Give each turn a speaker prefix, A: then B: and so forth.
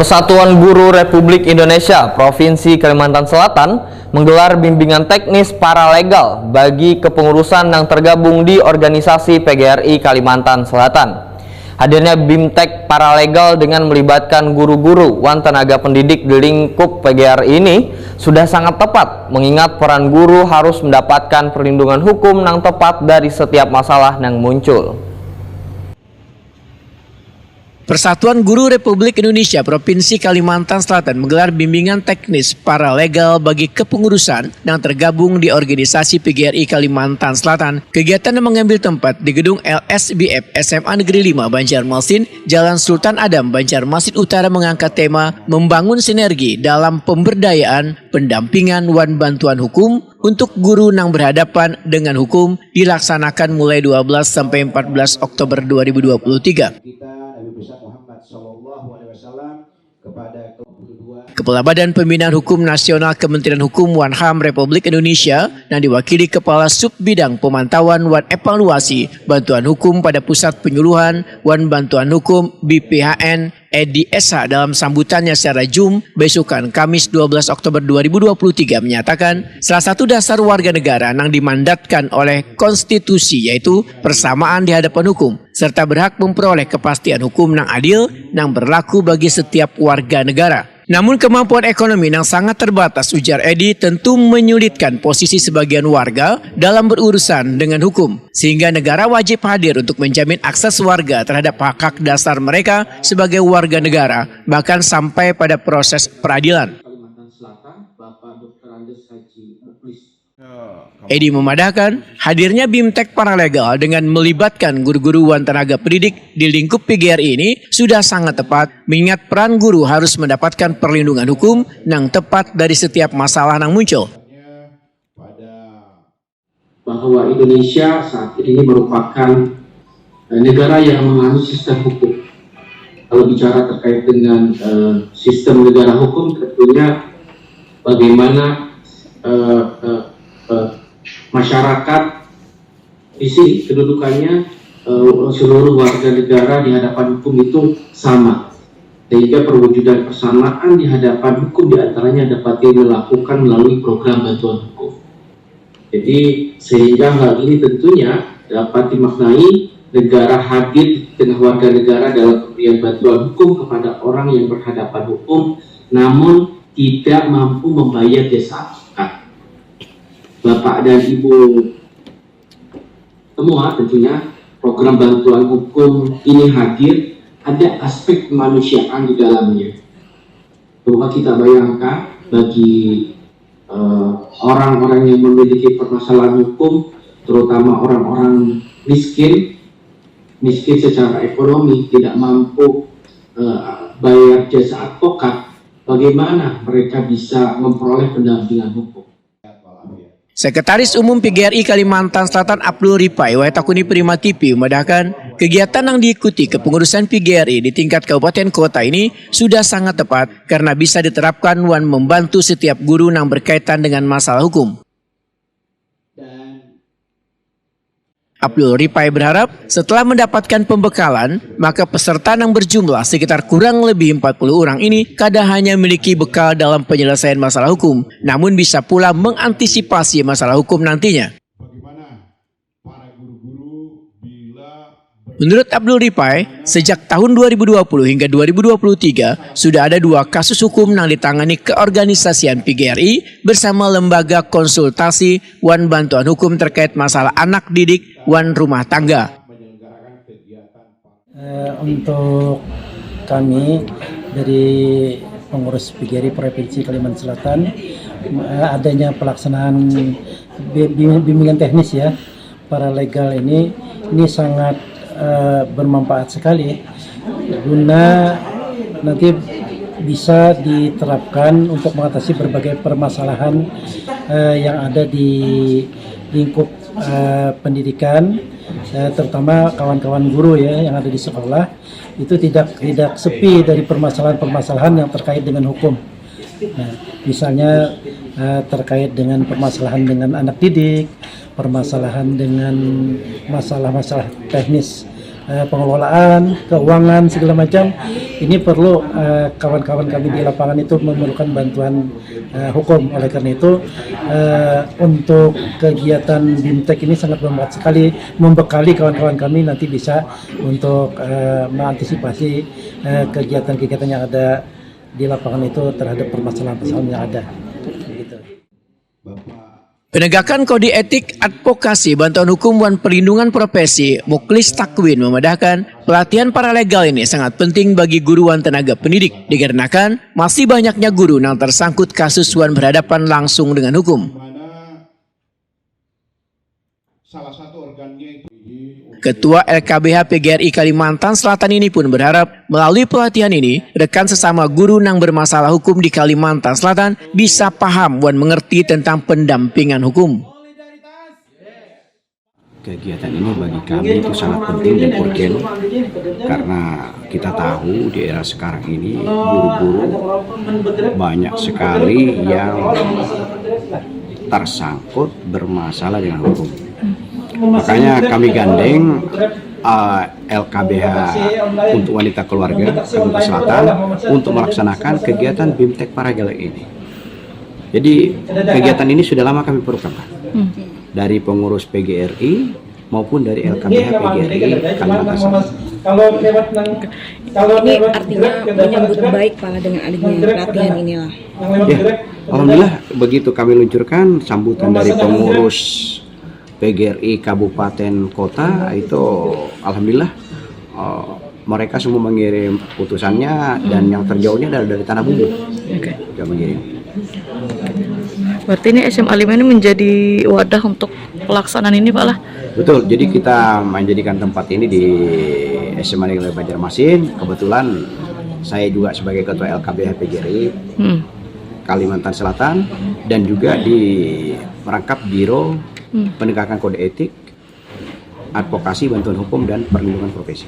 A: Persatuan Guru Republik Indonesia Provinsi Kalimantan Selatan menggelar bimbingan teknis paralegal bagi kepengurusan yang tergabung di organisasi PGRI Kalimantan Selatan. Hadirnya BIMTEK paralegal dengan melibatkan guru-guru wan tenaga pendidik di lingkup PGRI ini sudah sangat tepat, mengingat peran guru harus mendapatkan perlindungan hukum yang tepat dari setiap masalah yang muncul.
B: Persatuan Guru Republik Indonesia Provinsi Kalimantan Selatan menggelar bimbingan teknis paralegal bagi kepengurusan yang tergabung di organisasi PGRI Kalimantan Selatan. Kegiatan yang mengambil tempat di gedung LSBF SMA Negeri 5 Banjarmasin, Jalan Sultan Adam, Banjarmasin Utara mengangkat tema membangun sinergi dalam pemberdayaan pendampingan wan bantuan hukum untuk guru yang berhadapan dengan hukum dilaksanakan mulai 12 sampai 14 Oktober 2023. Kepala Badan Pembinaan Hukum Nasional Kementerian Hukum wan HAM Republik Indonesia yang diwakili Kepala Sub Bidang Pemantauan wan Evaluasi Bantuan Hukum pada Pusat Penyuluhan wan Bantuan Hukum BPHN Edi SH dalam sambutannya secara Zoom besokan Kamis 12 Oktober 2023 menyatakan salah satu dasar warga negara yang dimandatkan oleh konstitusi yaitu persamaan di hadapan hukum serta berhak memperoleh kepastian hukum yang adil yang berlaku bagi setiap warga negara. Namun kemampuan ekonomi yang sangat terbatas, ujar Edi, tentu menyulitkan posisi sebagian warga dalam berurusan dengan hukum. Sehingga negara wajib hadir untuk menjamin akses warga terhadap hak-hak dasar mereka sebagai warga negara, bahkan sampai pada proses peradilan. Edi memadahkan hadirnya BIMTEK paralegal dengan melibatkan guru-guru wan tenaga pendidik di lingkup PGRI ini sudah sangat tepat, mengingat peran guru harus mendapatkan perlindungan hukum yang tepat dari setiap masalah yang muncul.
C: Bahwa Indonesia saat ini merupakan negara yang menganut sistem hukum. Kalau bicara terkait dengan sistem negara hukum, tentunya bagaimana masyarakat di sini kedudukannya seluruh warga negara di hadapan hukum itu sama, sehingga perwujudan persamaan di hadapan hukum diantaranya dapat dilakukan melalui program bantuan hukum. Jadi sehingga hal ini tentunya dapat dimaknai negara hadir di tengah warga negara dalam pemberian bantuan hukum kepada orang yang berhadapan hukum namun tidak mampu membayar jasa advokat. Bapak dan Ibu semua tentunya program bantuan hukum ini hadir, ada aspek kemanusiaan di dalamnya. Coba kita bayangkan bagi orang-orang yang memiliki permasalahan hukum, terutama orang-orang miskin secara ekonomi, tidak mampu bayar jasa advokat, bagaimana mereka bisa memperoleh pendampingan hukum?
B: Sekretaris Umum PGRI Kalimantan Selatan Abdul Ripai Waitakuni Prima TV memandahkan kegiatan yang diikuti kepengurusan PGRI di tingkat kabupaten kota ini sudah sangat tepat karena bisa diterapkan wan membantu setiap guru yang berkaitan dengan masalah hukum. Abdul Ripai berharap setelah mendapatkan pembekalan, maka peserta yang berjumlah sekitar kurang lebih 40 orang ini kadang hanya memiliki bekal dalam penyelesaian masalah hukum, namun bisa pula mengantisipasi masalah hukum nantinya. Menurut Abdul Ripai, sejak tahun 2020 hingga 2023 sudah ada 2 kasus hukum yang ditangani keorganisasian PGRI bersama lembaga konsultasi wan bantuan hukum terkait masalah anak didik wan rumah tangga.
D: Untuk kami dari pengurus PGRI Provinsi Kalimantan Selatan, adanya pelaksanaan bimbingan teknis ya paralegal ini sangat bermanfaat sekali guna nanti bisa diterapkan untuk mengatasi berbagai permasalahan yang ada di lingkup pendidikan, terutama kawan-kawan guru ya yang ada di sekolah itu tidak sepi dari permasalahan-permasalahan yang terkait dengan hukum. Nah, misalnya terkait dengan permasalahan dengan anak didik, permasalahan dengan masalah-masalah teknis pengelolaan, keuangan segala macam. Ini perlu kawan-kawan kami di lapangan itu memerlukan bantuan hukum. Oleh karena itu untuk kegiatan BIMTEK ini sangat bermanfaat sekali, membekali kawan-kawan kami nanti bisa untuk mengantisipasi kegiatan-kegiatan yang ada di lapangan itu terhadap permasalahan-permasalahan yang ada. Gitu.
B: Penegakan kode etik advokasi bantuan hukum dan perlindungan profesi Muklis Takwin memedahkan pelatihan paralegal ini sangat penting bagi guru dan tenaga pendidik dikarenakan masih banyaknya guru yang tersangkut kasus wan berhadapan langsung dengan hukum. Ketua LKBH PGRI Kalimantan Selatan ini pun berharap melalui pelatihan ini rekan sesama guru yang bermasalah hukum di Kalimantan Selatan bisa paham dan mengerti tentang pendampingan hukum.
E: Kegiatan ini bagi kami itu sangat penting dan urgen karena kita tahu di era sekarang ini guru-guru banyak sekali yang tersangkut bermasalah dengan hukum. Makanya kami gandeng LKBH untuk wanita keluarga Kalimantan Selatan untuk melaksanakan kegiatan BIMTEK Paralegal ini. Jadi kegiatan ini sudah lama kami perlukan, dari pengurus PGRI maupun dari LKBH PGRI Kalimantan Selatan.
F: Ini artinya menyambut baik Pak dengan adanya pelatihan inilah.
E: Ya, alhamdulillah begitu kami luncurkan sambutan dari pengurus PGRI Kabupaten Kota itu alhamdulillah mereka semua mengirim putusannya dan yang terjauhnya dari Tanah Bumbu. Juga mengirim.
F: Berarti ini SMA 5 ini menjadi wadah untuk pelaksanaan ini Pak lah.
E: Betul, jadi kita menjadikan tempat ini di SMA Negeri Banjarmasin. Kebetulan saya juga sebagai Ketua LKBH PGRI Kalimantan Selatan dan juga di merangkap Biro Penegakan Kode Etik, Advokasi, Bantuan Hukum, dan Perlindungan Profesi.